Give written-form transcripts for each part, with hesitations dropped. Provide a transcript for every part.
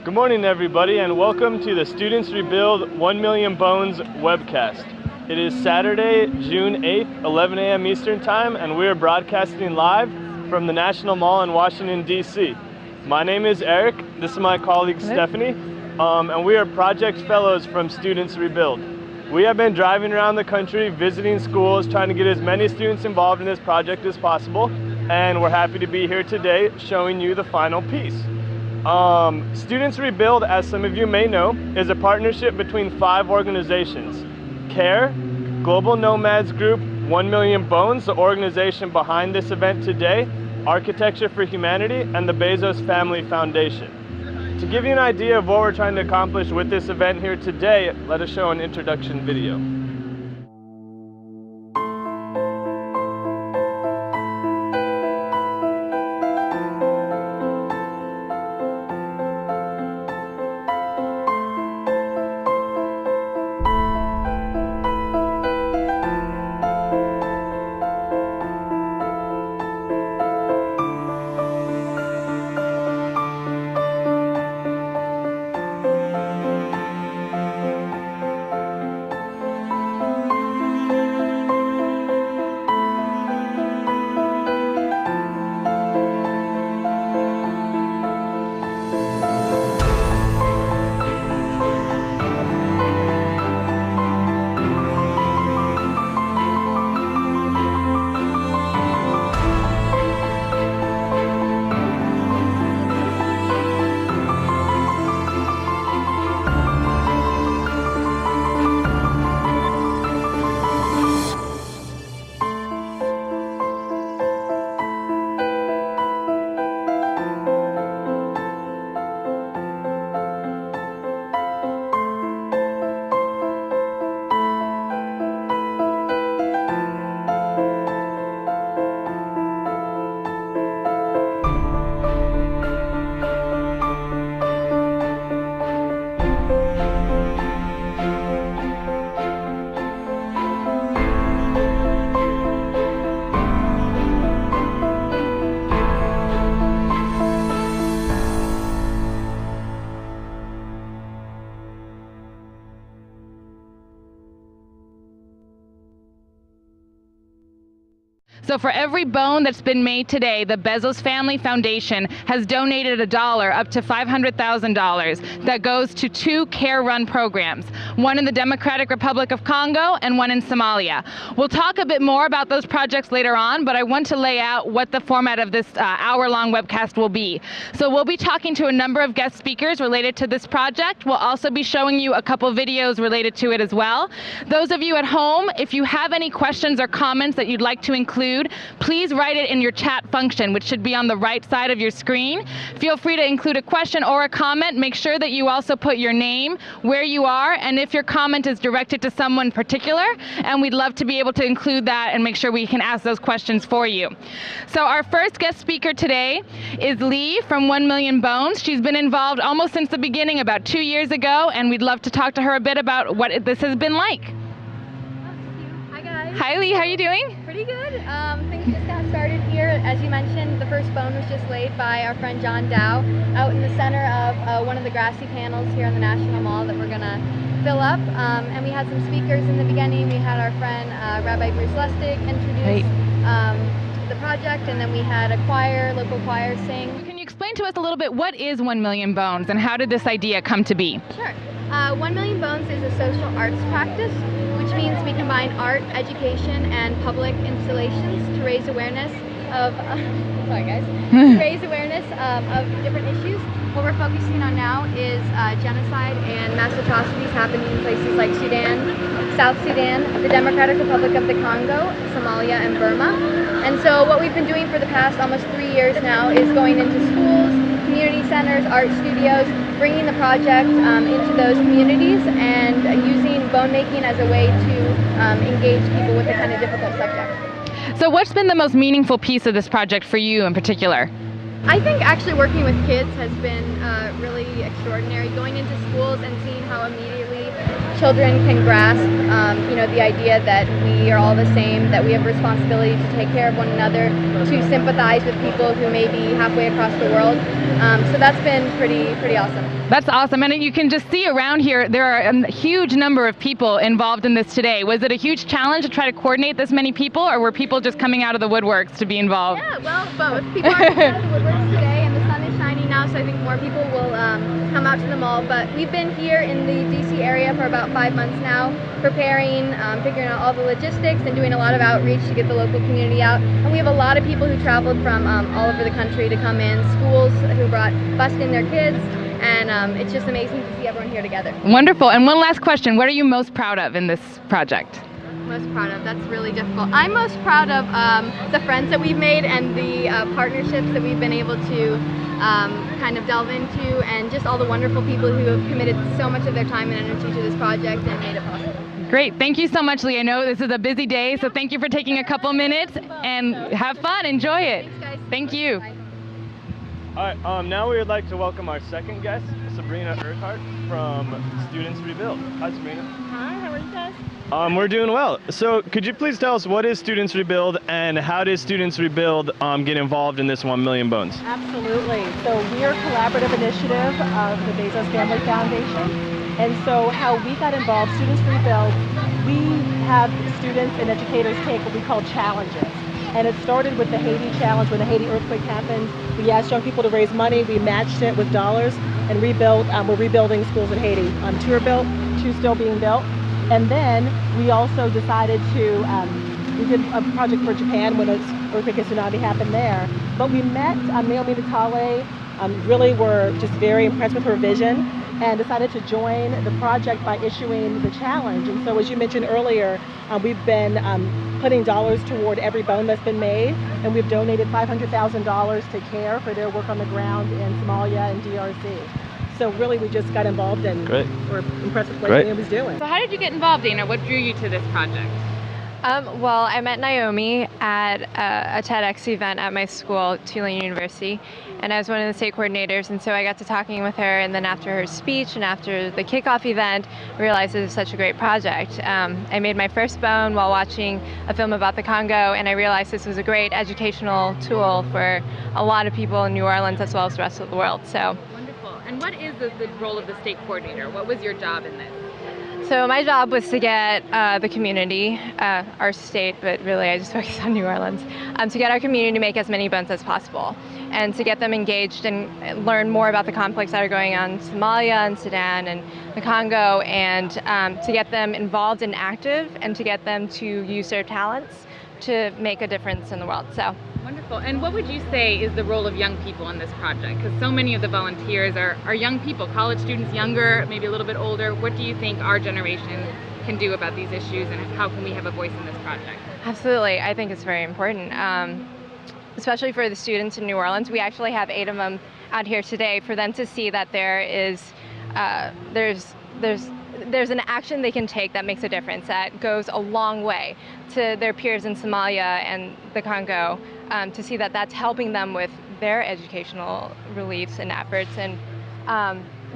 Good morning, everybody, and welcome to the Students Rebuild 1 Million Bones webcast. It is Saturday, June 8th, 11 a.m. Eastern Time, and we are broadcasting live from the National Mall in Washington, D.C. My name is Eric. This is my colleague, Stephanie, and we are project fellows from Students Rebuild. We have been driving around the country, visiting schools, trying to get as many students involved in this project as possible, and we're happy to be here today showing you the final piece. Students Rebuild, as some of you may know, is a partnership between 5 organizations: CARE, Global Nomads Group, 1 Million Bones, the organization behind this event today, Architecture for Humanity, and the Bezos Family Foundation. To give you an idea of what we're trying to accomplish with this event here today, let us show an introduction video. So for every bone that's been made today, the Bezos Family Foundation has donated $1 up to $500,000 that goes to 2 CARE-run programs, one in the Democratic Republic of Congo and one in Somalia. We'll talk a bit more about those projects later on, but I want to lay out what the format of this hour-long webcast will be. So we'll be talking to a number of guest speakers related to this project. We'll also be showing you a couple videos related to it as well. Those of you at home, if you have any questions or comments that you'd like to include, please write it in your chat function, which should be on the right side of your screen. Feel free to include a question or a comment. Make sure that you also put your name, where you are, and if your comment is directed to someone particular, and we'd love to be able to include that and make sure we can ask those questions for you. So our first guest speaker today is Lee from 1 Million Bones. She's been involved almost since the beginning, about 2 years ago, and we'd love to talk to her a bit about what this has been like. Hi guys. Hi Lee, how are you doing? Pretty good. Things just got started here. As you mentioned, the first bone was just laid by our friend John Dow out in the center of one of the grassy panels here in the National Mall that we're gonna fill up. And we had some speakers in the beginning. We had our friend Rabbi Bruce Lustig introduce the project, and then we had a choir, local choir sing. Can you explain to us a little bit what is 1 Million Bones and how did this idea come to be? Sure. 1 Million Bones is a social arts practice, which means we combine art, education, and public installations to raise awareness of, to raise awareness of different issues. What we're focusing on now is genocide and mass atrocities happening in places like Sudan, South Sudan, the Democratic Republic of the Congo, Somalia, and Burma. And so what we've been doing for the past almost 3 years now is going into schools, community centers, art studios, bringing the project into those communities and using bone making as a way to engage people with a kind of difficult subject. So what's been the most meaningful piece of this project for you in particular? I think actually working with kids has been really extraordinary. Going into schools and seeing how immediately children can grasp, the idea that we are all the same, that we have a responsibility to take care of one another, to sympathize with people who may be halfway across the world. So that's been pretty awesome. That's awesome, and you can just see around here there are a huge number of people involved in this today. Was it a huge challenge to try to coordinate this many people, or were people just coming out of the woodworks to be involved? Yeah, well, both. People are coming out of the woodworks today, and the sun is shining now, so I think more people will come out to the mall. But we've been here in the DC area for about 5 months now, preparing, figuring out all the logistics, and doing a lot of outreach to get the local community out. And we have a lot of people who traveled from all over the country to come in, schools who bused in their kids, and it's just amazing to see everyone here together. Wonderful. And one last question, what are you most proud of in this project? Most proud of? That's really difficult. I'm most proud of the friends that we've made and the partnerships that we've been able to kind of delve into, and just all the wonderful people who have committed so much of their time and energy to this project and made it possible. Great. Thank you so much, Lee. I know this is a busy day, so thank you for taking a couple minutes, and have fun. Enjoy it. Thanks, guys. Thank you. Bye. All right, now we would like to welcome our second guest, Sabrina Urquhart from Students Rebuild. Hi, Sabrina. Hi, how are you guys? We're doing well. So could you please tell us what is Students Rebuild, and how does Students Rebuild get involved in this 1 Million Bones? Absolutely. So we are a collaborative initiative of the Bezos Family Foundation. And so how we got involved, Students Rebuild, we have students and educators take what we call challenges. And it started with the Haiti challenge. When the Haiti earthquake happened, we asked young people to raise money. We matched it with dollars and rebuilt. We're rebuilding schools in Haiti. 2 are built, 2 still being built. And then we also decided to, we did a project for Japan when an earthquake and tsunami happened there. But we met Naomi Natale, really were just very impressed with her vision, and decided to join the project by issuing the challenge. And so as you mentioned earlier, we've been putting dollars toward every bone that's been made, and we've donated $500,000 to CARE for their work on the ground in Somalia and DRC. So really we just got involved, and we're impressed with what Naomi's doing. So how did you get involved, Dana? What drew you to this project? Well, I met Naomi at a TEDx event at my school, Tulane University, and I was one of the state coordinators, and so I got to talking with her, and then after her speech and after the kickoff event, I realized it was such a great project. I made my first bone while watching a film about the Congo, and I realized this was a great educational tool for a lot of people in New Orleans as well as the rest of the world. So. Wonderful. And what is the role of the state coordinator? What was your job in this? So my job was to get the community, our state, but really I just focus on New Orleans, to get our community to make as many bones as possible, and to get them engaged and learn more about the conflicts that are going on in Somalia and Sudan and the Congo, and to get them involved and active, and to get them to use their talents to make a difference in the world. So. Wonderful. And what would you say is the role of young people in this project? Because so many of the volunteers are young people, college students, younger, maybe a little bit older. What do you think our generation can do about these issues, and how can we have a voice in this project? Absolutely. I think it's very important, especially for the students in New Orleans. We actually have 8 of them out here today, for them to see that there is, there's an action they can take that makes a difference, that goes a long way to their peers in Somalia and the Congo, to see that that's helping them with their educational reliefs and efforts. And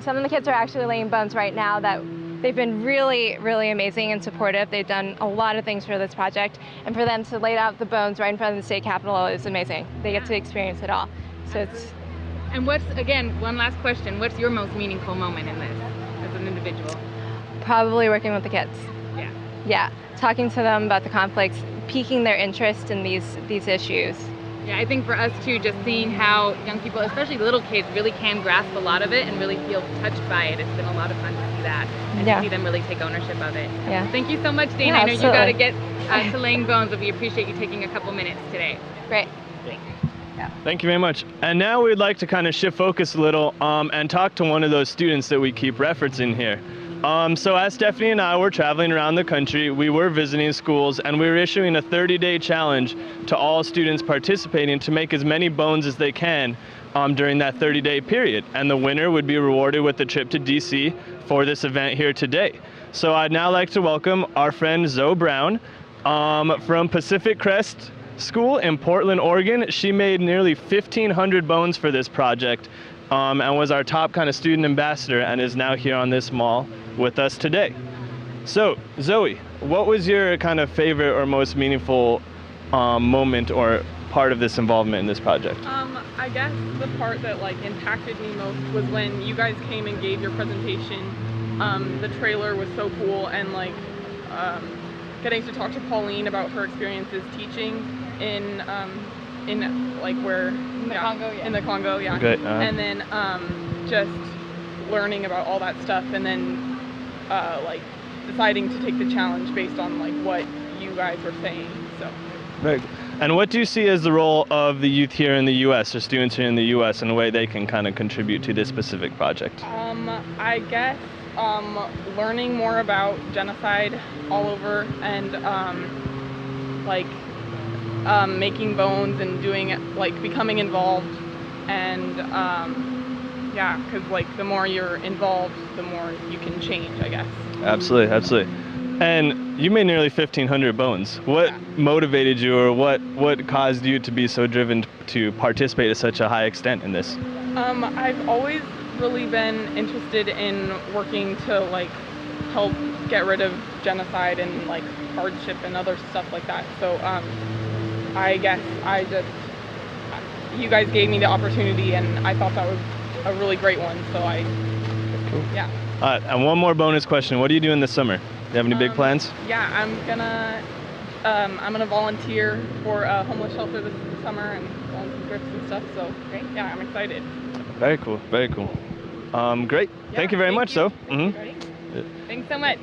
some of the kids are actually laying bones right now that they've been really, really amazing and supportive. They've done a lot of things for this project, and for them to lay out the bones right in front of the state capitol is amazing. They get to experience it all. So it's. And what's, again, one last question, what's your most meaningful moment in this as an individual? Probably working with the kids. Yeah. Yeah, talking to them about the conflicts, piquing their interest in these issues. Yeah, I think for us too, just seeing how young people, especially little kids, really can grasp a lot of it and really feel touched by it. It's been a lot of fun to see that, and to see them really take ownership of it. Yeah. Thank you so much, Dana. Yeah, I know you got to absolutely. get to laying bones, but we appreciate you taking a couple minutes today. Great. Thank you very much. And now we'd like to kind of shift focus a little and talk to one of those students that we keep referencing here. So as Stephanie and I were traveling around the country, we were visiting schools, and we were issuing a 30-day challenge to all students participating to make as many bones as they can during that 30-day period. And the winner would be rewarded with a trip to DC for this event here today. So I'd now like to welcome our friend Zoe Brown from Pacific Crest School in Portland, Oregon. She made nearly 1,500 bones for this project and was our top kind of student ambassador, and is now here on this mall with us today. So, Zoe, what was your kind of favorite or most meaningful moment or part of this involvement in this project? I guess the part that like impacted me most was when you guys came and gave your presentation. The trailer was so cool, and like getting to talk to Pauline about her experiences teaching in like where In the Congo, yeah. In the Congo, yeah. Okay, And then just learning about all that stuff, and then like deciding to take the challenge based on like what you guys were saying. So. Very good. And what do you see as the role of the youth here in the U.S. or students here in the U.S. and the way they can kind of contribute to this specific project? I guess learning more about genocide all over, and making bones and doing it, like becoming involved, and yeah, because like the more you're involved, the more you can change, I guess. Absolutely, absolutely. And you made nearly 1,500 bones. What motivated you, or what caused you to be so driven to participate to such a high extent in this? I've always really been interested in working to like help get rid of genocide and like hardship and other stuff like that. So I guess you guys gave me the opportunity, and I thought that was a really great one. So Cool. Yeah. And one more bonus question. What are you doing this summer? Do you have any big plans? Yeah, I'm gonna volunteer for a homeless shelter this summer and go on some trips and stuff. So great. Yeah, I'm excited. Very cool. Very cool. Great. Yeah, thank you very much. you. Thanks so much.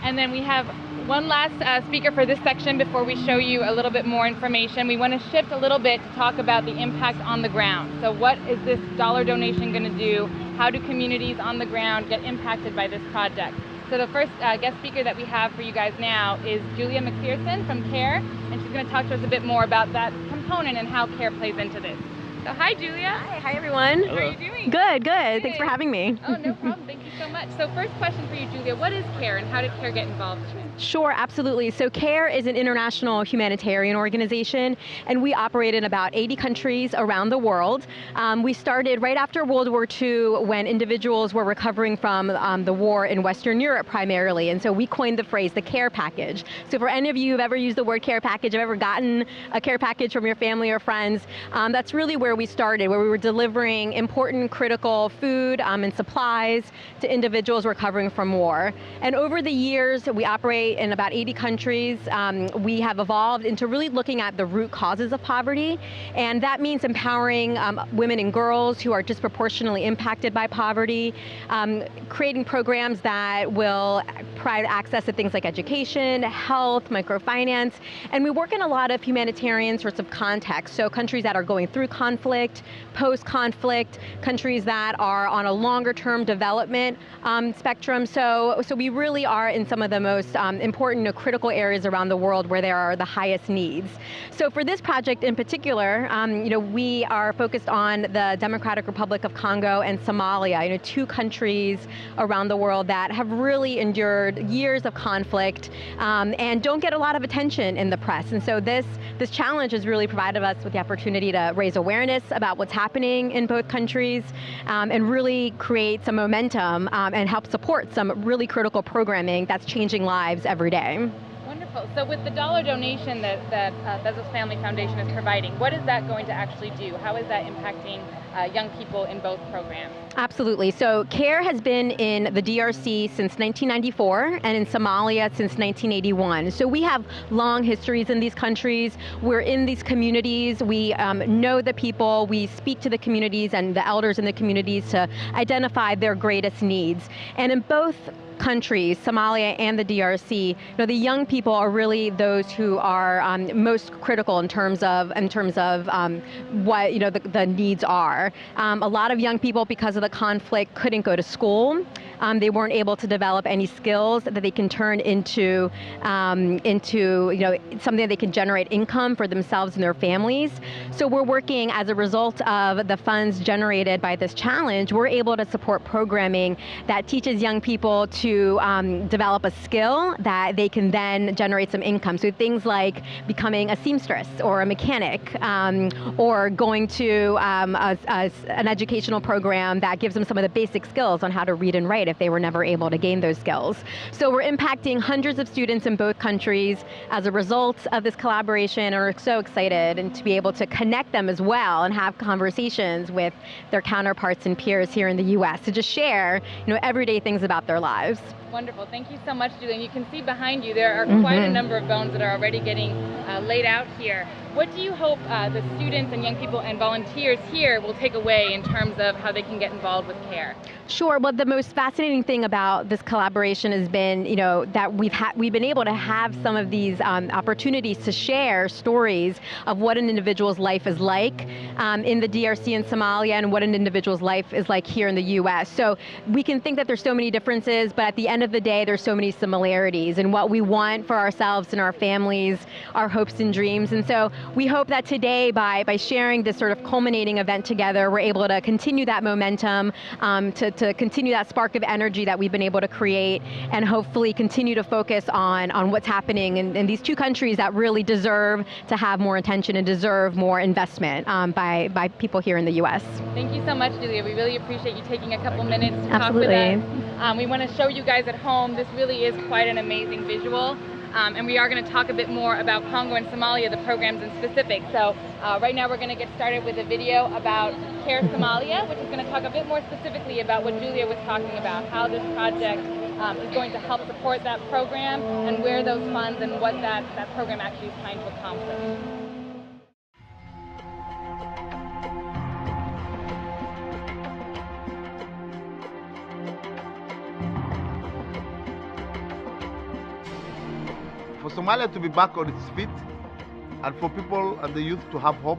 And then we have one last speaker for this section before we show you a little bit more information. We want to shift a little bit to talk about the impact on the ground. So what is this dollar donation going to do? How do communities on the ground get impacted by this project? So the first guest speaker that we have for you guys now is Julia McPherson from CARE, and she's going to talk to us a bit more about that component and how CARE plays into this. So hi, Julia. Hi everyone. Hello. How are you doing? Good. Thanks for having me. Oh, no problem. Thank you so much. So first question for you, Julia. What is CARE, and how did CARE get involved in it? Sure, absolutely. So CARE is an international humanitarian organization, and we operate in about 80 countries around the world. We started right after World War II, when individuals were recovering from the war in Western Europe primarily, and so we coined the phrase the CARE package. So for any of you who've ever used the word CARE package, have ever gotten a CARE package from your family or friends, that's really where we started, where we were delivering important critical food and supplies to individuals recovering from war. And over the years, we operate in about 80 countries. We have evolved into really looking at the root causes of poverty, and that means empowering women and girls who are disproportionately impacted by poverty, creating programs that will provide access to things like education, health, microfinance, and we work in a lot of humanitarian sorts of contexts. So countries that are going through conflict, post-conflict, countries that are on a longer-term development spectrum. So we really are in some of the most important critical areas around the world where there are the highest needs. So for this project in particular, we are focused on the Democratic Republic of Congo and Somalia, two countries around the world that have really endured years of conflict and don't get a lot of attention in the press. And so this challenge has really provided us with the opportunity to raise awareness about what's happening in both countries and really create some momentum and help support some really critical programming that's changing lives every day. Wonderful. So with the dollar donation that Bezos Family Foundation is providing, what is that going to actually do? How is that impacting young people in both programs? Absolutely. So CARE has been in the DRC since 1994 and in Somalia since 1981. So we have long histories in these countries. We're in these communities. We know the people. We speak to the communities and the elders in the communities to identify their greatest needs. And in both countries, Somalia and the DRC, the young people are really those who are most critical in terms of what the needs are. A lot of young people, because of the conflict, couldn't go to school. They weren't able to develop any skills that they can turn into something that they can generate income for themselves and their families. So we're working as a result of the funds generated by this challenge. We're able to support programming that teaches young people to develop a skill that they can then generate some income. So things like becoming a seamstress or a mechanic, or going to an educational program that gives them some of the basic skills on how to read and write if they were never able to gain those skills. So we're impacting hundreds of students in both countries as a result of this collaboration, and we're so excited and to be able to connect them as well and have conversations with their counterparts and peers here in the US to just share, everyday things about their lives. Wonderful. Thank you so much, Julie. And you can see behind you there are quite a number of bones that are already getting laid out here. What do you hope the students and young people and volunteers here will take away in terms of how they can get involved with CARE? Sure. Well, the most fascinating thing about this collaboration has been, that we've been able to have some of these opportunities to share stories of what an individual's life is like in the DRC and Somalia, and what an individual's life is like here in the US. So we can think that there's so many differences, but at the end of the day, there's so many similarities in what we want for ourselves and our families, our hopes and dreams. And so we hope that today, by sharing this sort of culminating event together, we're able to continue that momentum, to continue that spark of energy that we've been able to create, and hopefully continue to focus on what's happening in these two countries that really deserve to have more attention and deserve more investment by people here in the US. Thank you so much, Julia. We really appreciate you taking a couple minutes to Absolutely. talk with us. We want to show you guys at home, this really is quite an amazing visual. And we are going to talk a bit more about Congo and Somalia, the programs in specific. So right now we're going to get started with a video about CARE Somalia, which is going to talk a bit more specifically about what Julia was talking about, how this project is going to help support that program, and where those funds and what that program actually is trying to accomplish. For Somalia to be back on its feet, and for people and the youth to have hope,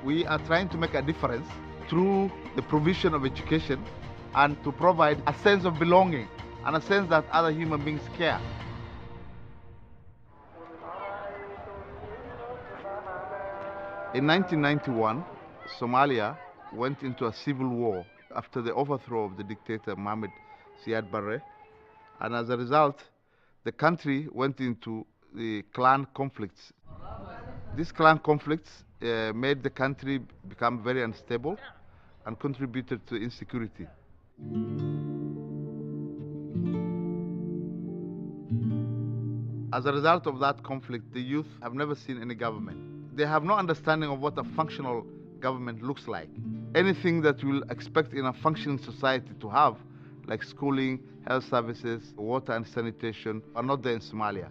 we are trying to make a difference through the provision of education and to provide a sense of belonging and a sense that other human beings care. In 1991, Somalia went into a civil war after the overthrow of the dictator Mohamed Siad Barre, and as a result, the country went into the clan conflicts. These clan conflicts made the country become very unstable and contributed to insecurity. As a result of that conflict, the youth have never seen any government. They have no understanding of what a functional government looks like. Anything that you will expect in a functioning society to have, like schooling, health services, water and sanitation, are not there in Somalia.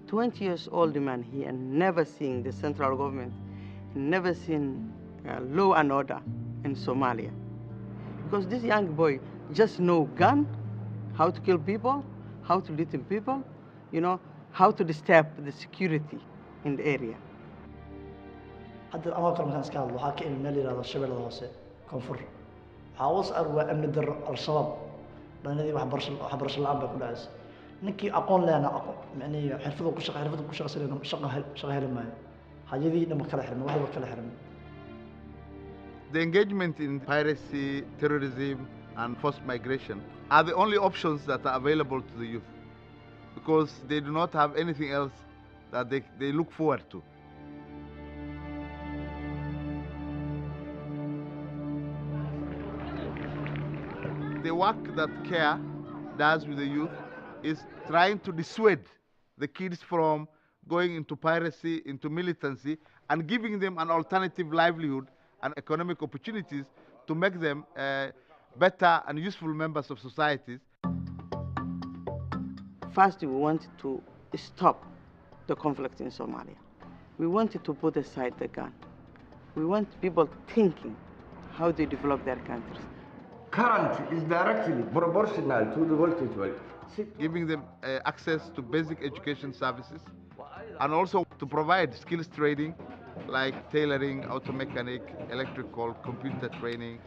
20 years old man here and never seen the central government, never seen law and order in Somalia. Because this young boy just know gun, how to kill people, how to detain people, how to disturb the security in the area. hadda ama kale markaan iska hadlo waxaa ka imid meel yiraahdo shabeellada hoose koonfur waxaa waa amni darro al-shabaab dhanadii waxbarasho la'aan bay ku dhacaysa ninkii aqoon lehna macnaheedu xirfadu ku shaqaysanayno shaqo heli maayo hay'adii dhamma kala xirmay waxba kala xirmay. The engagement in piracy, terrorism and forced migration are the only options that are available to the youth, because they do not have anything else that they look forward to. The work that CARE does with the youth is trying to dissuade the kids from going into piracy, into militancy, and giving them an alternative livelihood and economic opportunities to make them better and useful members of societies. First, we wanted to stop the conflict in Somalia. We wanted to put aside the gun. We want people thinking how they develop their countries. Current is directly proportional to the voltage. Giving them access to basic education services, and also to provide skills training like tailoring, auto mechanic, electrical, computer training.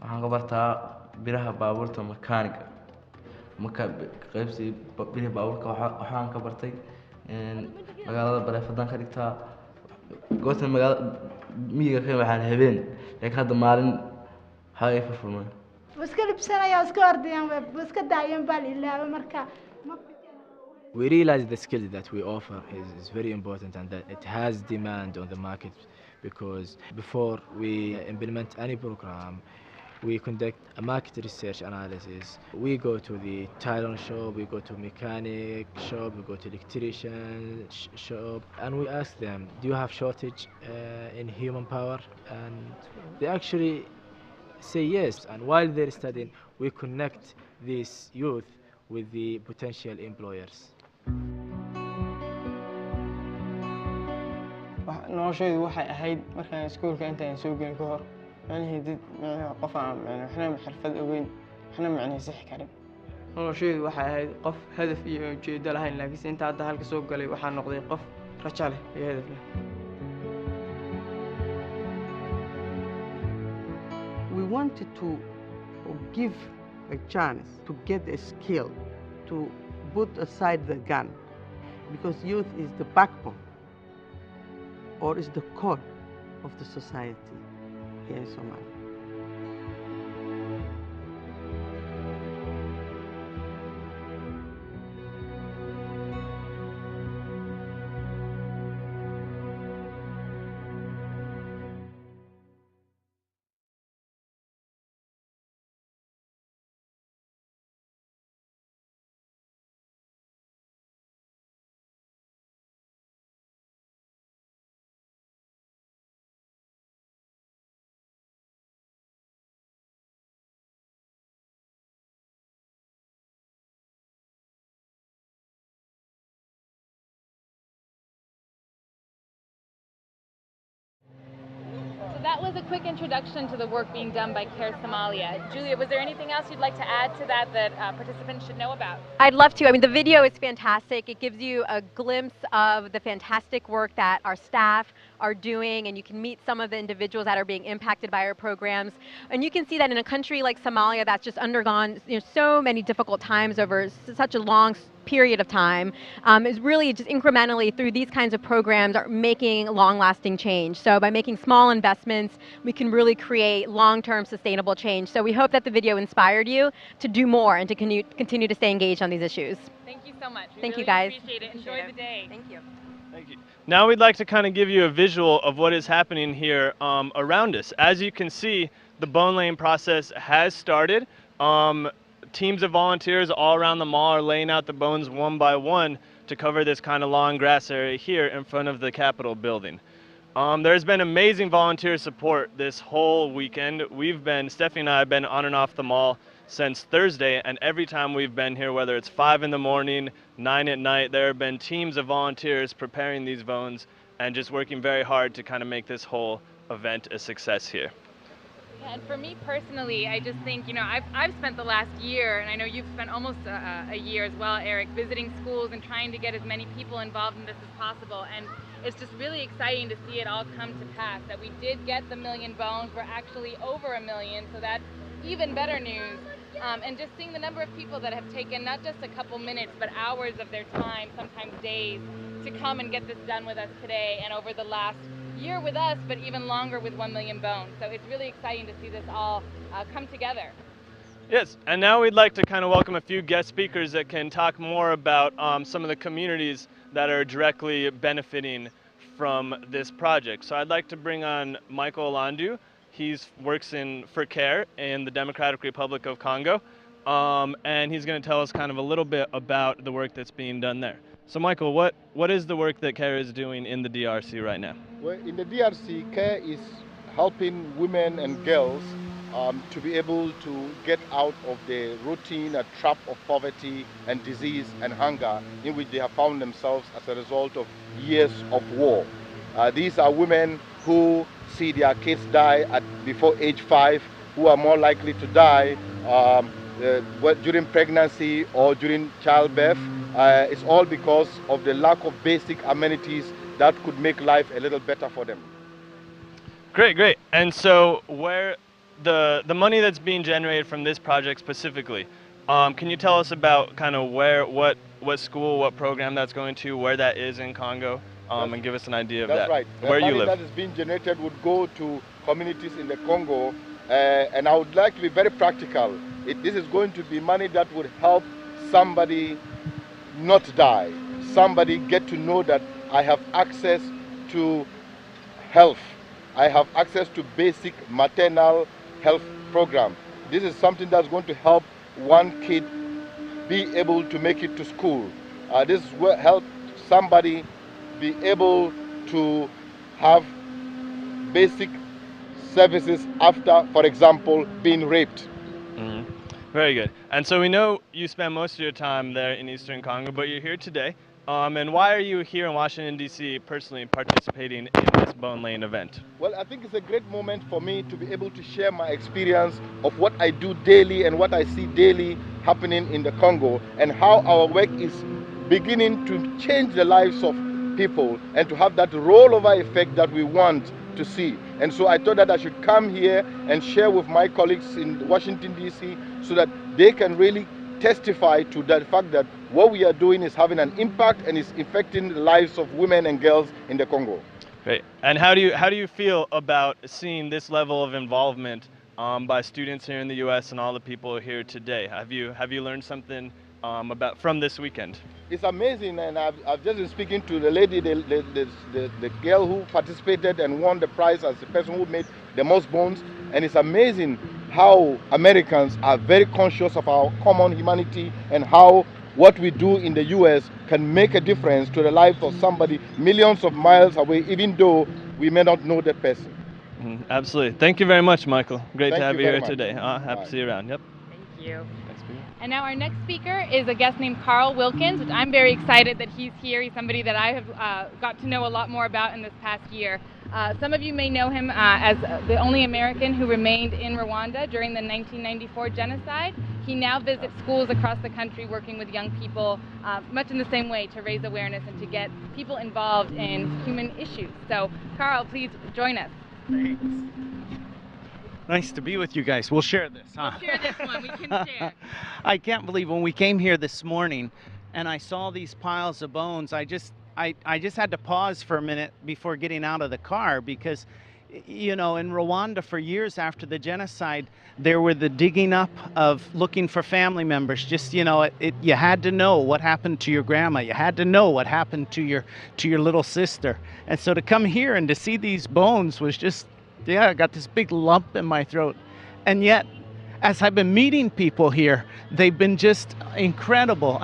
waxaan ka bartaa biraha baabuurta makaaniga qaybsi biraha baabuurka waxaan ka bartay magaalada bareefadaan ka dhigtaa goobtan magaalada miyiga ka waxaan habeen laakiin hadda maalin waxa ay furfurmaan iska libsanaya iska ordayaan iska daayeen baa ilaahay marka We realize the skill that we offer is very important and that it has demand on the market, because before we implement any program, we conduct a market research analysis. We go to the tile shop, we go to mechanic shop, we go to electrician shop, and we ask them, do you have shortage in human power? And they actually say yes. And while they're studying, we connect these youth with the potential employers. noloshaydu waxay ahayd markaan iskuulka intaan soo gelin ka hor macnihii dad qof aan waxna xirfad ogeyn waxna macnihii sixi karin noloshaydu waxay ahayd qof hadaf iyo ujeedo lahayn laakiinse inta hadda halka soo galay waxaan noqday qof rajo leh iyo hadaf leh. We wanted to give a chance to get a skill, to put aside the gun, because youth is the backbone or is the core of the society here in Somalia. So that was a quick introduction to the work being done by CARE Somalia. Julia, was there anything else you'd like to add to that participants should know about? I'd love to. I mean, the video is fantastic. It gives you a glimpse of the fantastic work that our staff are doing, and you can meet some of the individuals that are being impacted by our programs. And you can see that in a country like Somalia that's just undergone so many difficult times over such a long period of time, is really just incrementally through these kinds of programs are making long-lasting change. So by making small investments, we can really create long-term sustainable change. So we hope that the video inspired you to do more and to continue to stay engaged on these issues. Thank you so much. Thank really you, guys. Appreciate it. Enjoy the day. Thank you. Thank you. Now we'd like to kind of give you a visual of what is happening here around us. As you can see, the bone laying process has started. Teams of volunteers all around the mall are laying out the bones one by one to cover this kind of long grass area here in front of the Capitol building. There's been amazing volunteer support this whole weekend. Stephanie and I have been on and off the mall since Thursday, and every time we've been here, whether it's 5 in the morning, 9 at night, there have been teams of volunteers preparing these bones and just working very hard to kind of make this whole event a success here. Yeah, and for me personally, I just think, I've spent the last year, and I know you've spent almost a year as well, Eric, visiting schools and trying to get as many people involved in this as possible. And it's just really exciting to see it all come to pass, that we did get the 1 million bones. We're actually over 1 million, so that's even better news. And just seeing the number of people that have taken not just a couple minutes, but hours of their time, sometimes days, to come and get this done with us today and over the last year with us, but even longer with 1 million bones. So it's really exciting to see this all come together. Yes, and now we'd like to kind of welcome a few guest speakers that can talk more about some of the communities that are directly benefiting from this project. So I'd like to bring on Michael Olandu. He works for CARE in the Democratic Republic of Congo, and he's going to tell us kind of a little bit about the work that's being done there. So Michael, what is the work that CARE is doing in the DRC right now? Well, in the DRC, CARE is helping women and girls to be able to get out of the routine trap of poverty and disease and hunger in which they have found themselves as a result of years of war. These are women who see their kids die before age 5, who are more likely to die during pregnancy or during childbirth. It's all because of the lack of basic amenities that could make life a little better for them. Great. And so where the money that's being generated from this project specifically, can you tell us about kind of what school, what program that's going to, where that is in Congo, and give us an idea of that? That's right. Where you live. The money that is being generated would go to communities in the Congo, and I would like to be very practical. This is going to be money that would help somebody not die. Somebody get to know that I have access to health. I have access to basic maternal health program. This is something that's going to help one kid be able to make it to school. This will help somebody be able to have basic services after, for example, being raped. Very good. And so we know you spend most of your time there in Eastern Congo, but you're here today. And why are you here in Washington, D.C. personally participating in this bone laying event? Well, I think it's a great moment for me to be able to share my experience of what I do daily and what I see daily happening in the Congo, and how our work is beginning to change the lives of people and to have that rollover effect that we want to see. And so I thought that I should come here and share with my colleagues in Washington, D.C. so that they can really testify to the fact that what we are doing is having an impact and is affecting the lives of women and girls in the Congo. Great. And how do you feel about seeing this level of involvement by students here in the U.S. and all the people here today? Have you learned something from this weekend? It's amazing, and I've just been speaking to the lady, the girl who participated and won the prize as the person who made the most bones, and it's amazing how Americans are very conscious of our common humanity and how what we do in the U.S. can make a difference to the life of somebody millions of miles away, even though we may not know that person. Absolutely. Thank you very much, Michael. Great to have you here much. today. Happy to see you around. Yep. Thank you. Thanks for you. And now our next speaker is a guest named Carl Wilkins, which I'm very excited that he's here. He's somebody that I have got to know a lot more about in this past year. Some of you may know him as the only American who remained in Rwanda during the 1994 genocide. He now visits schools across the country working with young people, much in the same way, to raise awareness and to get people involved in human issues. So, Carl, please join us. Thanks. Nice to be with you guys. We'll share this, huh? We'll share this one. We can share. I can't believe when we came here this morning and I saw these piles of bones, I just had to pause for a minute before getting out of the car, because, you know, in Rwanda for years after the genocide, there were the digging up of looking for family members. Just, you know, you had to know what happened to your grandma. You had to know what happened to your little sister. And so to come here and to see these bones was just, yeah, I got this big lump in my throat. And yet, as I've been meeting people here, they've been just incredible.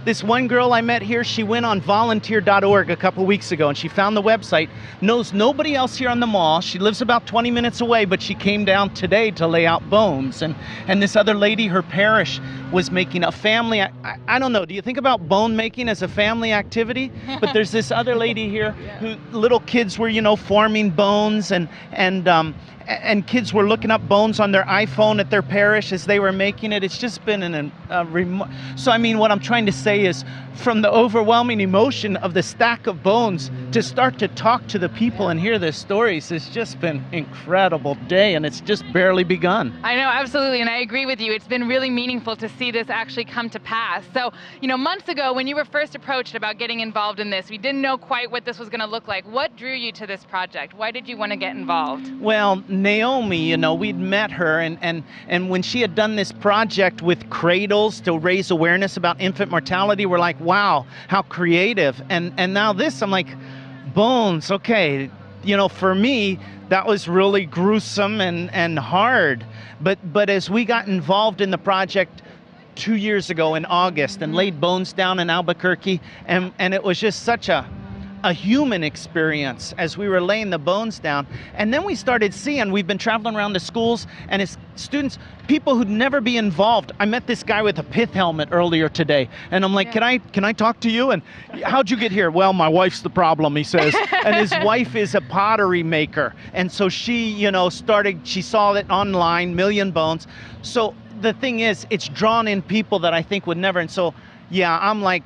This one girl I met here, she went on volunteer.org a couple weeks ago and she found the website, knows nobody else here on the mall. She lives about 20 minutes away, but she came down today to lay out bones. And this other lady, her parish was making a family, I don't know, do you think about bone making as a family activity? But there's this other lady here who little kids were, you know, forming bones, and kids were looking up bones on their iPhone at their parish as they were making it. It's just been so I mean, what I'm trying to say is, from the overwhelming emotion of the stack of bones to start to talk to the people and hear their stories, it's just been an incredible day, and it's just barely begun. I know, absolutely, and I agree with you. It's been really meaningful to see this actually come to pass. So, you know, months ago when you were first approached about getting involved in this, we didn't know quite what this was going to look like. What drew you to this project? Why did you want to get involved? Well, Naomi, you know, we'd met her, and when she had done this project with cradles to raise awareness about infant mortality, we're like, wow, how creative. And now this, I'm like, bones, okay. You know, for me, that was really gruesome and hard. But as we got involved in the project 2 years ago in August and laid bones down in Albuquerque, and it was just such a human experience as we were laying the bones down. And then we started seeing, we've been traveling around the schools, and as students, people who'd never be involved. I met this guy with a pith helmet earlier today, and I'm like, can I talk to you? And how'd you get here? Well, my wife's the problem, he says. And his wife is a pottery maker. And so she, you know, she saw it online, Million Bones. So the thing is, it's drawn in people that I think would never. And so, yeah, I'm like,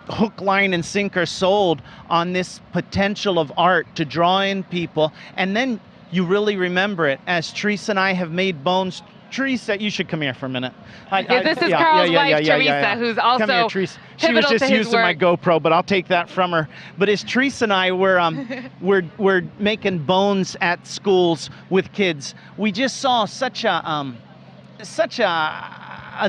hook, line, and sinker sold on this potential of art to draw in people. And then you really remember it, as Teresa and I have made bones. Teresa, you should come here for a minute. This is Carl's wife, Teresa, who's also come here, Teresa. She was just using my GoPro, but I'll take that from her. But as Teresa and I we're making bones at schools with kids, we just saw such a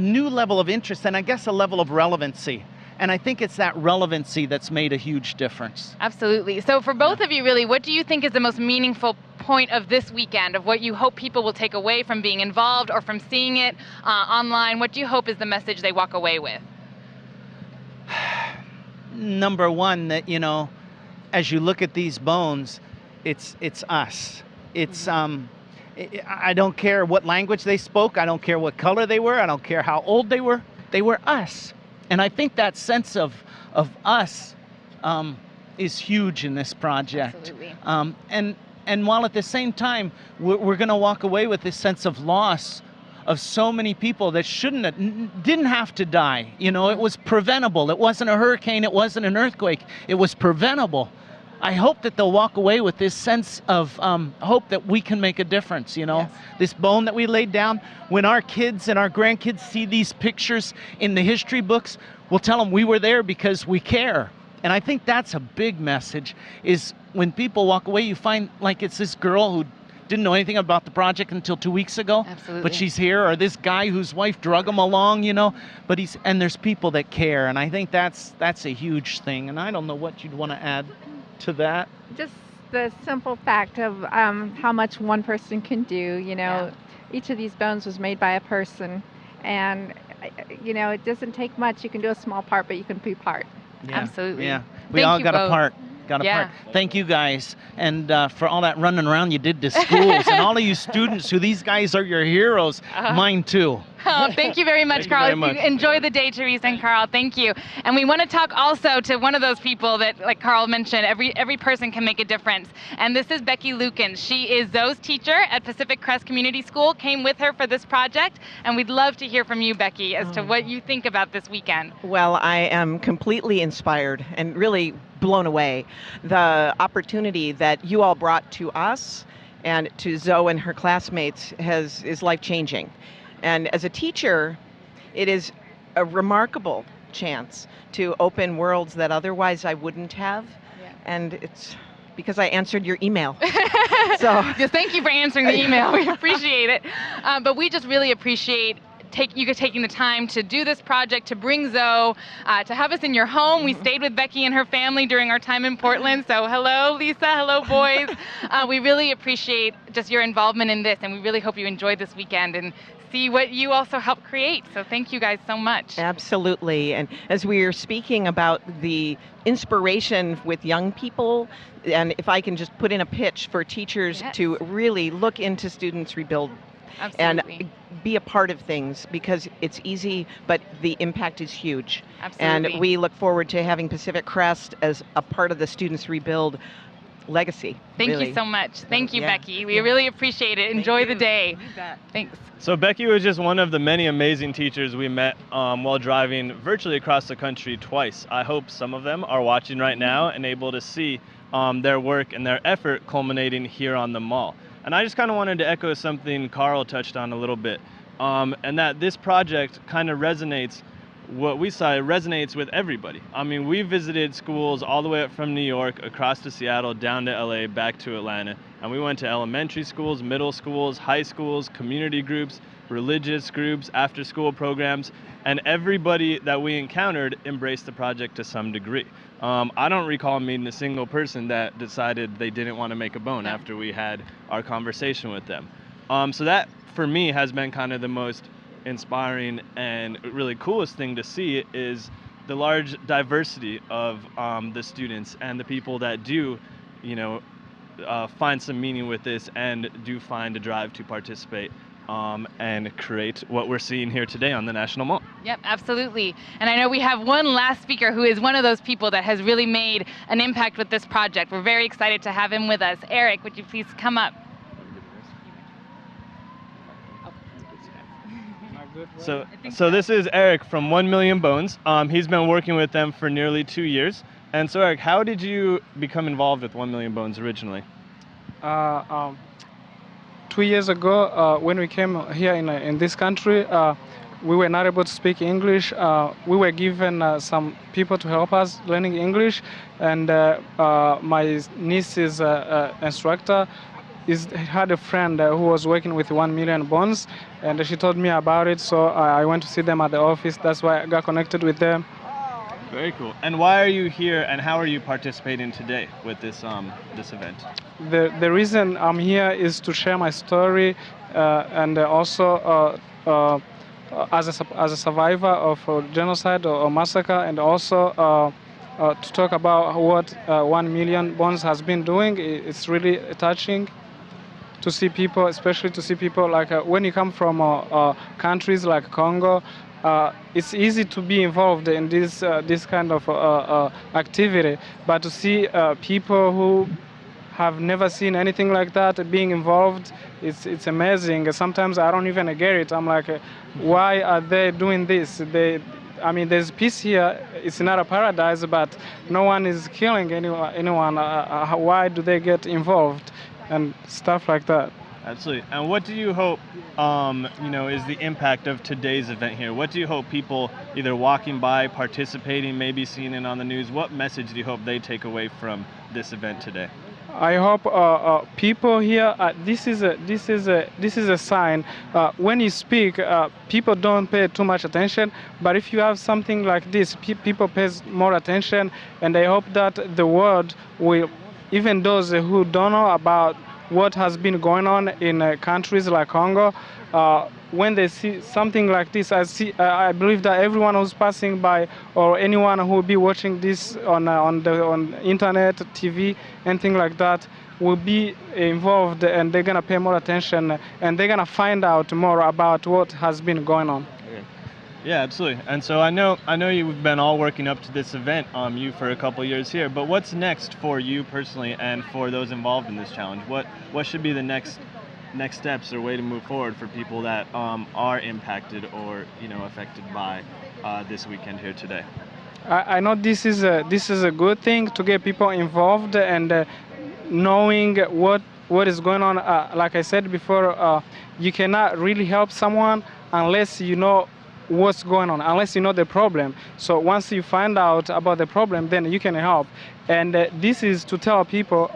new level of interest, and I guess a level of relevancy. And I think it's that relevancy that's made a huge difference. Absolutely. So for both of you, really, what do you think is the most meaningful point of this weekend, of what you hope people will take away from being involved or from seeing it online? What do you hope is the message they walk away with? Number one, that, as you look at these bones, it's us. It's I don't care what language they spoke. I don't care what color they were. I don't care how old they were. They were us. And I think that sense of us is huge in this project. Absolutely. And while at the same time, we're going to walk away with this sense of loss of so many people that didn't have to die. It was preventable. It wasn't a hurricane. It wasn't an earthquake. It was preventable. I hope that they'll walk away with this sense of hope that we can make a difference, Yes. This bone that we laid down, when our kids and our grandkids see these pictures in the history books, we'll tell them we were there because we care. And I think that's a big message, is when people walk away, you find like it's this girl who didn't know anything about the project until 2 weeks ago. Absolutely. But she's here, or this guy whose wife drug him along, but and there's people that care. And I think that's a huge thing. And I don't know what you'd want to add to that. Just the simple fact of how much one person can do. Each of these bones was made by a person, and it doesn't take much. You can do a small part, but you can be part. Yeah. Absolutely. Yeah, we Thank all you got a both. part. Thank you guys, and for all that running around you did to schools, and all of you students who these guys are your heroes. Mine too. Oh, thank you very much, Thank you Carl. very much. Enjoy the day, Teresa and Carl. Thank you. And we want to talk also to one of those people that, like Carl mentioned, every person can make a difference. And this is Becky Lukens. She is Zoe's teacher at Pacific Crest Community School, came with her for this project. And we'd love to hear from you, Becky, as to what you think about this weekend. Well, I am completely inspired and really blown away. The opportunity that you all brought to us and to Zoe and her classmates is life-changing. And as a teacher, it is a remarkable chance to open worlds that otherwise I wouldn't have. Yeah. And it's because I answered your email. So Just thank you for answering the email. We appreciate it. But we just really appreciate you taking the time to do this project, to bring Zoe, to have us in your home. We stayed with Becky and her family during our time in Portland. So hello, Lisa. Hello, boys. We really appreciate just your involvement in this, and we really hope you enjoyed this weekend and see what you also helped create. So thank you guys so much. Absolutely. And as we are speaking about the inspiration with young people, and if I can just put in a pitch for teachers to really look into Students Rebuild. Absolutely. And be a part of things, because it's easy, but the impact is huge. Absolutely. And we look forward to having Pacific Crest as a part of the Students Rebuild legacy. Thank really. you so much. Thank you, Yeah. Becky. We really appreciate it. Enjoy the day. Thanks. So Becky was just one of the many amazing teachers we met while driving virtually across the country twice. I hope some of them are watching right now and able to see their work and their effort culminating here on the mall. And I just kind of wanted to echo something Carl touched on a little bit, and that this project kind of resonates, what we saw, it resonates with everybody. I mean, we visited schools all the way up from New York, across to Seattle, down to LA, back to Atlanta. And we went to elementary schools, middle schools, high schools, community groups, religious groups, after-school programs, and everybody that we encountered embraced the project to some degree. I don't recall meeting a single person that decided they didn't want to make a bone after we had our conversation with them. So that, for me, has been kind of the most inspiring and really coolest thing to see, is the large diversity of the students and the people that do, find some meaning with this and do find a drive to participate and create what we're seeing here today on the National Mall. Yep, absolutely. And I know we have one last speaker who is one of those people that has really made an impact with this project. We're very excited to have him with us. Eric, would you please come up? So this is Eric from 1 Million Bones. He's been working with them for nearly 2 years. And so Eric, how did you become involved with 1 Million Bones originally? 2 years ago, when we came here in this country, we were not able to speak English. We were given some people to help us learning English, and my niece's instructor had a friend who was working with 1 Million Bones, and she told me about it, so I went to see them at the office. That's why I got connected with them. Very cool. And why are you here, and how are you participating today with this this event? The reason I'm here is to share my story and also as a survivor of genocide or massacre, and also to talk about what 1 million bonds has been doing. It's really touching to see people, especially to see people like when you come from countries like Congo. It's easy to be involved in this kind of activity, but to see people who have never seen anything like that being involved, it's amazing. Sometimes I don't even get it. I'm like, why are they doing this? I mean, there's peace here. It's not a paradise, but no one is killing anyone. Why do they get involved and stuff like that? Absolutely. And what do you hope, is the impact of today's event here? What do you hope people either walking by, participating, maybe seeing it on the news? What message do you hope they take away from this event today? I hope people here. This is a sign. When you speak, people don't pay too much attention. But if you have something like this, people pay more attention. And I hope that the world will, even those who don't know about what has been going on in countries like Congo, when they see something like this, I believe that everyone who's passing by, or anyone who will be watching this on internet, TV, anything like that, will be involved, and they're gonna pay more attention, and they're gonna find out more about what has been going on. Okay. Yeah, absolutely. And so I know you've been all working up to this event, you for a couple years here. But what's next for you personally, and for those involved in this challenge? What should be the next steps or way to move forward for people that are impacted or affected by this weekend here today? I know this is a good thing to get people involved and knowing what is going on. Like I said before, you cannot really help someone unless you know what's going on, unless you know the problem. So once you find out about the problem, then you can help. And this is to tell people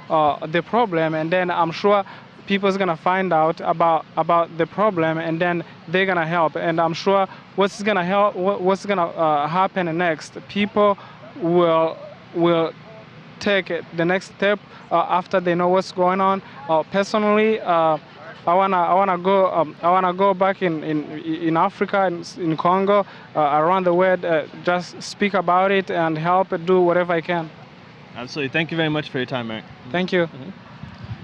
the problem, and then I'm sure people's gonna find out about the problem, and then they're gonna help. And I'm sure what's gonna happen next, people will take the next step after they know what's going on. Personally, I wanna go back in Africa, in Congo, around the world, just speak about it and help do whatever I can. Absolutely. Thank you very much for your time, Eric. Thank you. Mm-hmm.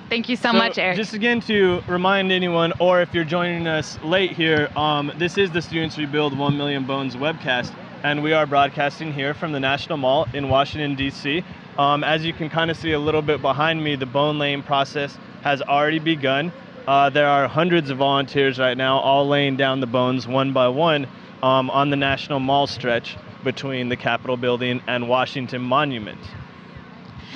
Thank you so much, Eric. Just again to remind anyone, or if you're joining us late here, this is the Students Rebuild 1 Million Bones webcast, and we are broadcasting here from the National Mall in Washington, D.C. As you can kind of see a little bit behind me, the bone laying process has already begun. There are hundreds of volunteers right now, all laying down the bones one by one on the National Mall stretch between the Capitol building and Washington Monument.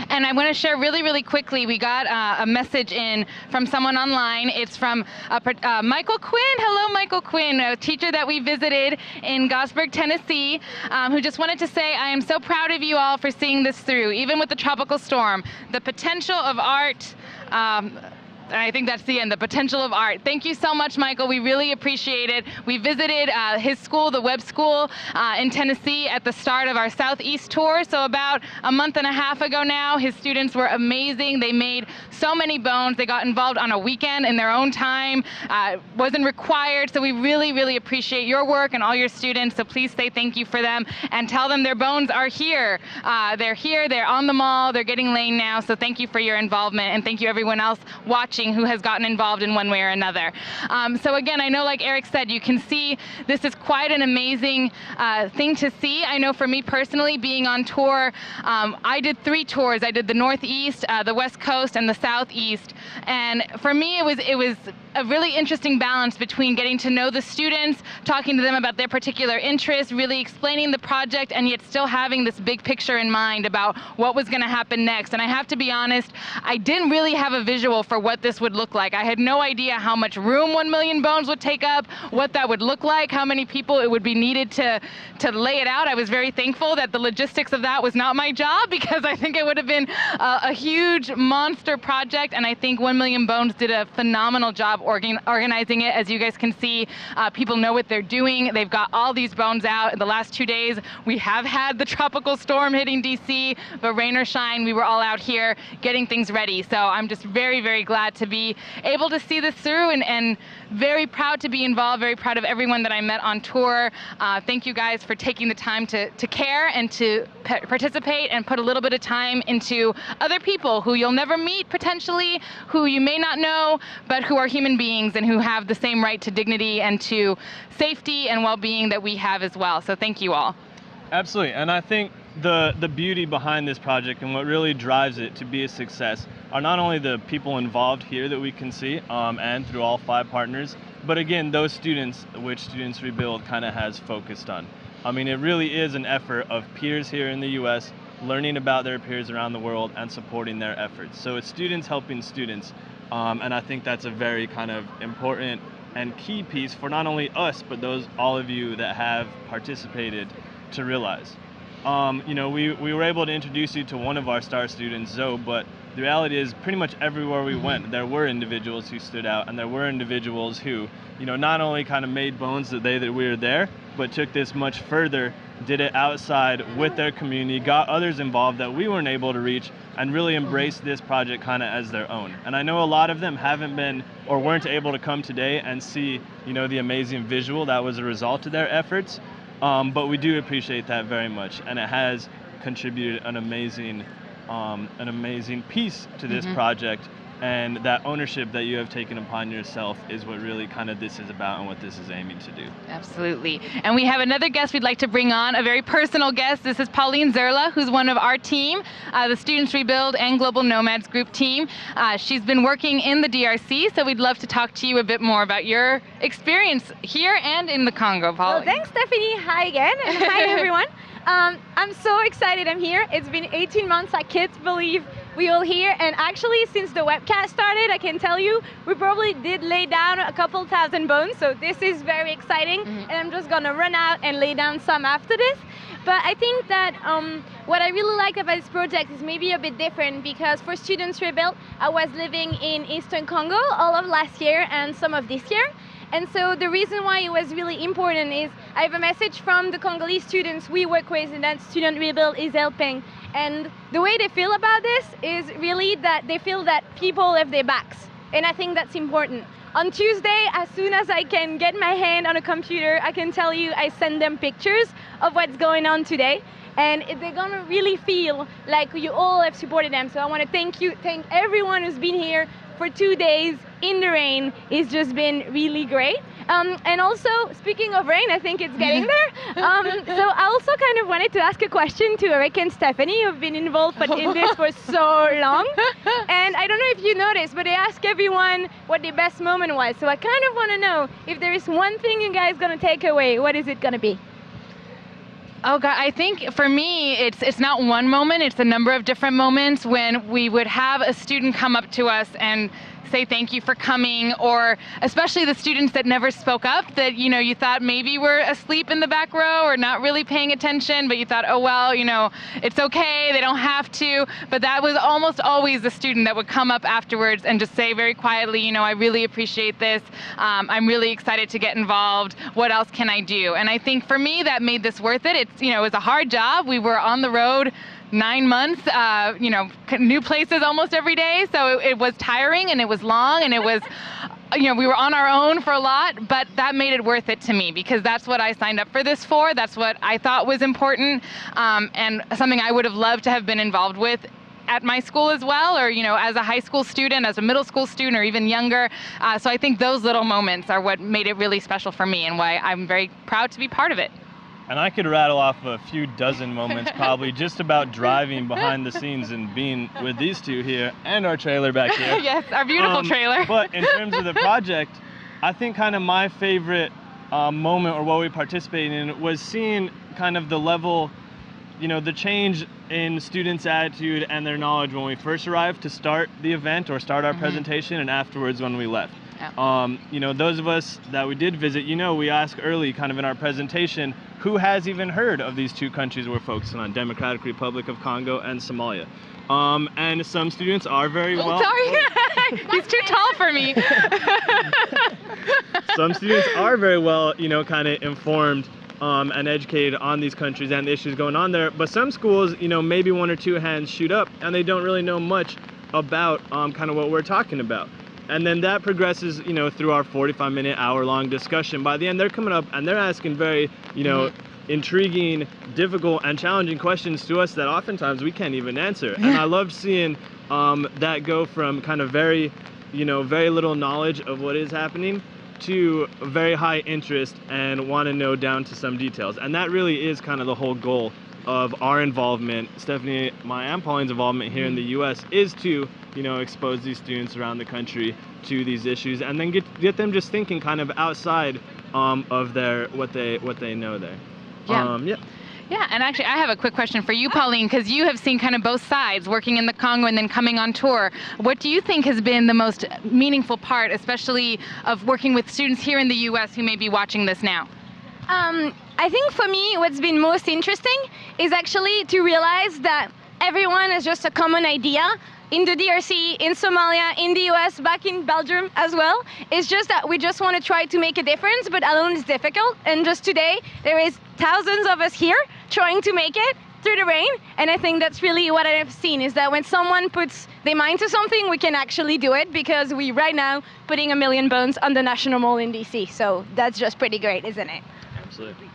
And I want to share really, really quickly, we got a message in from someone online. It's from Michael Quinn. Hello, Michael Quinn, a teacher that we visited in Gosburg, Tennessee, who just wanted to say, I am so proud of you all for seeing this through, even with the tropical storm. The potential of art, I think that's the end, the potential of art. Thank you so much, Michael. We really appreciate it. We visited his school, the Webb School in Tennessee at the start of our Southeast tour. So about a month and a half ago now, his students were amazing. They made so many bones. They got involved on a weekend in their own time. Wasn't required. So we really, really appreciate your work and all your students. So please say thank you for them and tell them their bones are here. They're here, they're on the mall, they're getting laid now. So thank you for your involvement, and thank you everyone else watching who has gotten involved in one way or another. So again, I know, like Eric said, you can see this is quite an amazing thing to see. I know for me personally, being on tour, I did 3 tours. I did the Northeast, the West Coast, and the Southeast. And for me, it was a really interesting balance between getting to know the students, talking to them about their particular interests, really explaining the project, and yet still having this big picture in mind about what was going to happen next. And I have to be honest, I didn't really have a visual for what this would look like. I had no idea how much room 1 million bones would take up, what that would look like, how many people it would be needed to lay it out. I was very thankful that the logistics of that was not my job, because I think it would have been a huge monster project, and I think 1 million bones did a phenomenal job job organizing it. As you guys can see, people know what they're doing. They've got all these bones out. In the last 2 days, we have had the tropical storm hitting DC, but rain or shine, we were all out here getting things ready. So I'm just very, very glad to be able to see this through, and very proud to be involved, very proud of everyone that I met on tour. Thank you guys for taking the time to care and to participate and put a little bit of time into other people who you'll never meet potentially, who you may not know, but who are human beings and who have the same right to dignity and to safety and well-being that we have as well. So thank you all. Absolutely, and I think the beauty behind this project and what really drives it to be a success are not only the people involved here that we can see and through all 5 partners, but again, those students which Students Rebuild kind of has focused on. I mean, it really is an effort of peers here in the US learning about their peers around the world and supporting their efforts. So it's students helping students, and I think that's a very kind of important and key piece for not only us, but all of you that have participated to realize. You know, we were able to introduce you to one of our star students, Zoe, but the reality is pretty much everywhere we went, there were individuals who stood out, and there were individuals who, you know, not only kind of made bones the day that we were there, but took this much further, did it outside with their community, got others involved that we weren't able to reach, and really embraced this project kind of as their own. And I know a lot of them haven't been or weren't able to come today and see, you know, the amazing visual that was a result of their efforts. But we do appreciate that very much, and it has contributed an amazing piece to this project, and that ownership that you have taken upon yourself is what really kind of this is about and what this is aiming to do. Absolutely. And we have another guest we'd like to bring on, a very personal guest. This is Pauline Zerla, who's one of our team, the Students Rebuild and Global Nomads group team. She's been working in the DRC, so we'd love to talk to you a bit more about your experience here and in the Congo, Pauline. Well, thanks, Stephanie. Hi again, and hi, everyone. I'm so excited I'm here. It's been 18 months. I can't believe we all here. And actually, since the webcast started, I can tell you, we probably did lay down a couple thousand bones. So this is very exciting. And I'm just going to run out and lay down some after this. But I think that what I really like about this project is maybe a bit different, because for Students Rebuild, I was living in Eastern Congo all of last year and some of this year. And so the reason why it was really important is I have a message from the Congolese students we work with, and that Student Rebuild is helping. And the way they feel about this is really that they feel that people have their backs. And I think that's important. On Tuesday, as soon as I can get my hand on a computer, I can tell you I send them pictures of what's going on today. And they're gonna really feel like you all have supported them. So I wanna thank everyone who's been here for 2 days in the rain. It's just been really great. And also, speaking of rain, I think it's getting there. So I also kind of wanted to ask a question to Eric and Stephanie, who've been involved in this for so long. And I don't know if you noticed, but they asked everyone what their best moment was. So I kind of want to know, if there is one thing you guys gonna take away, what is it gonna be? Oh God, I think for me, it's not one moment, it's a number of different moments when we would have a student come up to us and say thank you for coming, or especially the students that never spoke up, that, you know, you thought maybe were asleep in the back row or not really paying attention, but you thought, oh well, you know, it's okay, they don't have to. But that was almost always the student that would come up afterwards and just say very quietly, you know, I really appreciate this, I'm really excited to get involved, what else can I do? And I think for me that made this worth it. It's, you know, it was a hard job. We were on the road 9 months, you know, new places almost every day. So it was tiring, and it was long, and it was, you know, we were on our own for a lot, but that made it worth it to me, because that's what I signed up for this for. That's what I thought was important, and something I would have loved to have been involved with at my school as well, or, you know, as a high school student, as a middle school student, or even younger. So I think those little moments are what made it really special for me, and why I'm very proud to be part of it. And I could rattle off a few dozen moments probably just about driving behind the scenes and being with these two here and our trailer back here. Yes, our beautiful trailer. But in terms of the project, I think kind of my favorite moment, or what we participated in, was seeing kind of the level, you know, the change in students' attitude and their knowledge when we first arrived to start the event or start our presentation, and afterwards when we left. You know, those of us that we did visit, you know, we asked early kind of in our presentation, who has even heard of these two countries we're focusing on, Democratic Republic of Congo and Somalia? And some students are very well... Sorry, he's too tall for me. Some students are very well, you know, kind of informed and educated on these countries and the issues going on there. But some schools, you know, maybe one or two hands shoot up and they don't really know much about kind of what we're talking about. And then that progresses, you know, through our 45-minute, hour-long discussion. By the end, they're coming up and they're asking very, you know, intriguing, difficult, and challenging questions to us that oftentimes we can't even answer. And I loved seeing that go from kind of very, you know, very little knowledge of what is happening to very high interest and want to know down to some details. And that really is kind of the whole goal of our involvement, Stephanie, my and Pauline's involvement here in the U.S. is to, you know, expose these students around the country to these issues and then get them just thinking kind of outside of their what they know there. Yeah. Yeah, and actually I have a quick question for you, Pauline, because you have seen kind of both sides, working in the Congo and then coming on tour. What do you think has been the most meaningful part, especially of working with students here in the U.S. who may be watching this now? I think for me what's been most interesting is actually to realize that everyone has just a common idea in the DRC, in Somalia, in the US, back in Belgium as well. It's just that we just want to try to make a difference, but alone is difficult. And just today, there is thousands of us here trying to make it through the rain. And I think that's really what I've seen, is that when someone puts their mind to something, we can actually do it, because we right now putting 1 million bones on the National Mall in DC. So that's just pretty great, isn't it? Absolutely.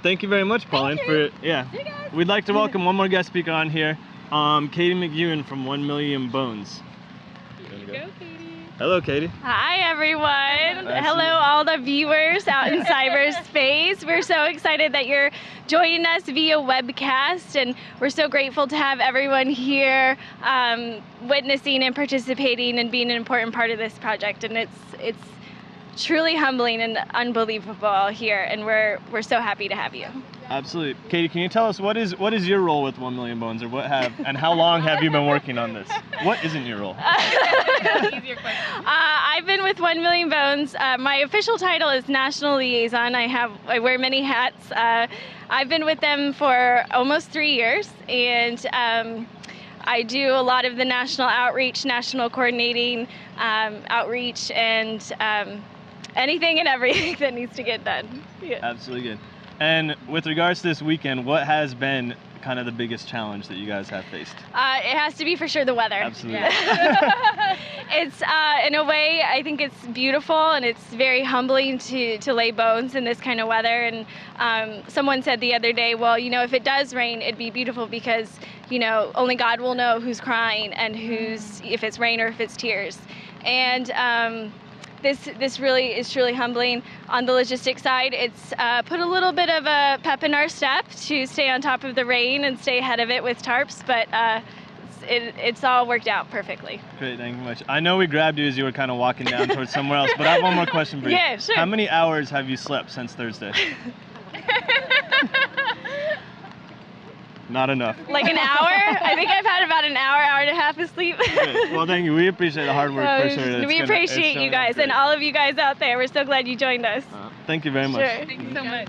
Thank you very much, Pauline. We'd like to welcome one more guest speaker on here. Katie McEwen from 1 Million Bones. There you go, Katie. Hello, Katie. Hi, everyone. Hello, all the viewers out in cyberspace. We're so excited that you're joining us via webcast, and we're so grateful to have everyone here witnessing and participating and being an important part of this project. And it's truly humbling and unbelievable here, and we're so happy to have you. Absolutely. Katie, can you tell us what is your role with 1 Million Bones, or and how long have you been working on this? What isn't your role? I've been with 1 Million Bones. My official title is National Liaison. I wear many hats. I've been with them for almost 3 years, and I do a lot of the national outreach, national coordinating outreach, and anything and everything that needs to get done. Yeah. Absolutely good. And with regards to this weekend, what has been kind of the biggest challenge that you guys have faced? It has to be for sure the weather. Absolutely. Yeah. It's in a way, I think it's beautiful, and it's very humbling to lay bones in this kind of weather. And someone said the other day, well, you know, if it does rain, it'd be beautiful, because, you know, only God will know who's crying and if it's rain or if it's tears. And this really is truly humbling. On the logistics side, it's put a little bit of a pep in our step to stay on top of the rain and stay ahead of it with tarps, but it's all worked out perfectly. Great, thank you much. I know we grabbed you as you were kind of walking down towards somewhere else, but I have one more question for you. Yeah, sure. How many hours have you slept since Thursday? Not enough. Like an hour? I think I've had about an hour and a half of sleep. Good. Well, thank you. We appreciate the hard work for sure. We appreciate you guys and all of you guys out there. We're so glad you joined us. Thank you very much. Sure. Thank you so much.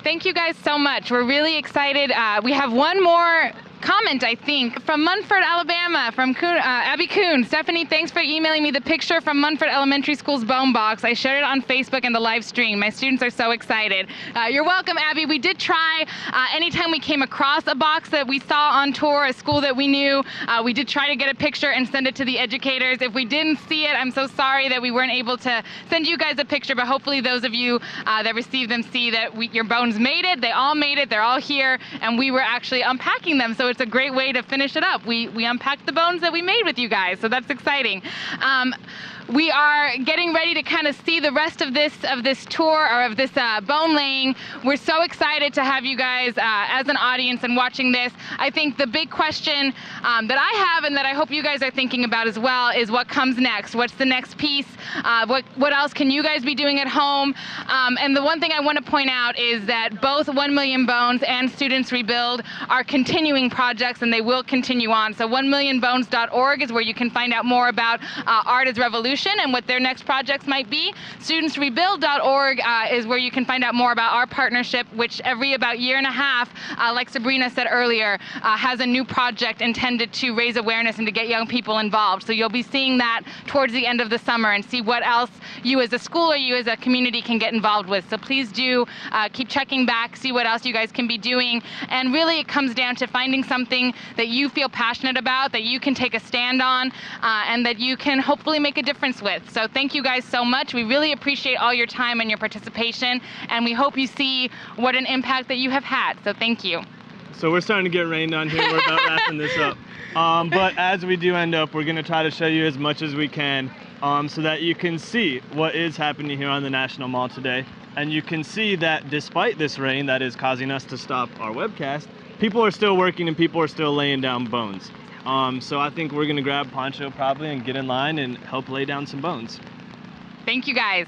Thank you guys so much. We're really excited. We have one more comment, I think, from Munford, Alabama, from Abby Kuhn. Stephanie, thanks for emailing me the picture from Munford Elementary School's bone box. I shared it on Facebook and the live stream. My students are so excited. You're welcome, Abby. We did try, anytime we came across a box that we saw on tour, a school that we knew, we did try to get a picture and send it to the educators. If we didn't see it, I'm so sorry that we weren't able to send you guys a picture, but hopefully those of you that received them see that your bones made it. They all made it. They're all here, and we were actually unpacking them, so it's a great way to finish it up. We unpacked the bones that we made with you guys, so that's exciting. we are getting ready to kind of see the rest of this tour, or of this bone laying. We're so excited to have you guys as an audience and watching this. I think the big question that I have, and that I hope you guys are thinking about as well, is what comes next? What's the next piece? What else can you guys be doing at home? And the one thing I want to point out is that both 1 Million Bones and Students Rebuild are continuing projects, and they will continue on. So 1millionbones.org is where you can find out more about Art as Revolution and what their next projects might be. Studentsrebuild.org is where you can find out more about our partnership, which every about year and a half, like Sabrina said earlier, has a new project intended to raise awareness and to get young people involved. So you'll be seeing that towards the end of the summer, and see what else you as a school or you as a community can get involved with. So please do keep checking back, see what else you guys can be doing. And really it comes down to finding something that you feel passionate about, that you can take a stand on, and that you can hopefully make a difference with. So thank you guys so much. We really appreciate all your time and your participation, and we hope you see what an impact that you have had. So thank you. So we're starting to get rained on here. We're about wrapping this up. But as we do end up, we're going to try to show you as much as we can so that you can see what is happening here on the National Mall today. And you can see that despite this rain that is causing us to stop our webcast, people are still working and people are still laying down bones. So I think we're going to grab Poncho probably and get in line and help lay down some bones. Thank you guys.